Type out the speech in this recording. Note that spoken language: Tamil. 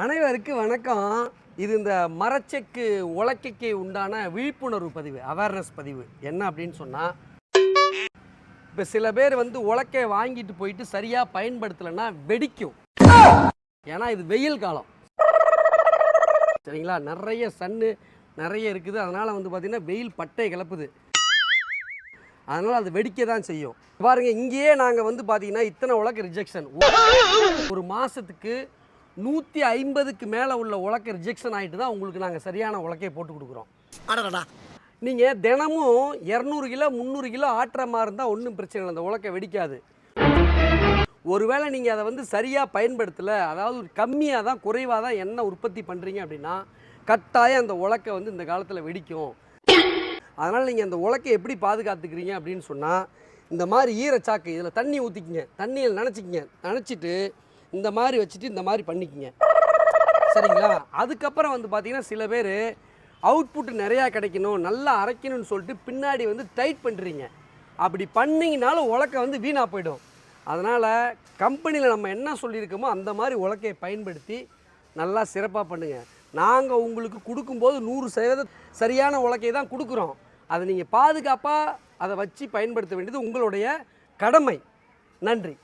அனைவருக்கு வணக்கம். இது இந்த மரச்செக்கு உலக்கைக்கு உண்டான விழிப்புணர்வு பதிவு, அவேர்னஸ் பதிவு. என்ன அப்படின்னு சொன்னால், இப்போ சில பேர் வந்து உலக்கையை வாங்கிட்டு போயிட்டு சரியாக பயன்படுத்தலைன்னா வெடிக்கும். ஏன்னா இது வெயில் காலம், சரிங்களா? நிறைய சன்னு நிறைய இருக்குது. அதனால் வந்து பார்த்திங்கன்னா வெயில் பட்டை கிளப்புது. அதனால் அது வெடிக்க தான் செய்யும். பாருங்கள், இங்கேயே நாங்கள் வந்து பார்த்திங்கன்னா இத்தனை உலக்க ரிஜெக்ஷன். ஒரு மாதத்துக்கு 150க்கு மேலே உள்ள உலக்க ரிஜெக்ஷன் ஆகிட்டு தான் உங்களுக்கு நாங்கள் சரியான உலக்கையை போட்டு கொடுக்குறோம். நீங்கள் தினமும் 200 கிலோ 300 கிலோ ஆட்டுற மாதிரி இருந்தால் ஒன்றும் பிரச்சனை இல்லை, அந்த உலக்கை வெடிக்காது. ஒருவேளை நீங்கள் அதை வந்து சரியாக பயன்படுத்தலை, அதாவது கம்மியாக தான் குறைவாக தான் எண்ணெய் உற்பத்தி பண்ணுறீங்க அப்படின்னா கட்டாயம் அந்த உலக்கை வந்து இந்த காலத்தில் வெடிக்கும். அதனால் நீங்கள் அந்த உலக்கை எப்படி பாதுகாத்துக்கிறீங்க அப்படின்னு சொன்னால், இந்த மாதிரி ஈரச்சாக்கு இதில் தண்ணி ஊற்றிக்கிங்க, தண்ணியில் நனைச்சிட்டு இந்த மாதிரி வச்சுட்டு இந்த மாதிரி பண்ணிக்கங்க, சரிங்களா? அதுக்கப்புறம் வந்து பார்த்திங்கன்னா சில பேர் அவுட்புட் நிறையா கிடைக்கணும், நல்லா அரைக்கணும்னு சொல்லிட்டு பின்னாடி வந்து டைட் பண்ணுறீங்க. அப்படி பண்ணிங்கனாலும் உலக்கை வந்து வீணாக போயிடும். அதனால் கம்பெனியில் நம்ம என்ன சொல்லியிருக்கோமோ அந்த மாதிரி உலக்கையை பயன்படுத்தி நல்லா சிறப்பாக பண்ணுங்கள். நாங்கள் உங்களுக்கு கொடுக்கும்போது 100% சரியான உலக்கையை தான் கொடுக்குறோம். அதை நீங்கள் பாதுகாப்பாக அதை வச்சு பயன்படுத்த வேண்டியது உங்களுடைய கடமை. நன்றி.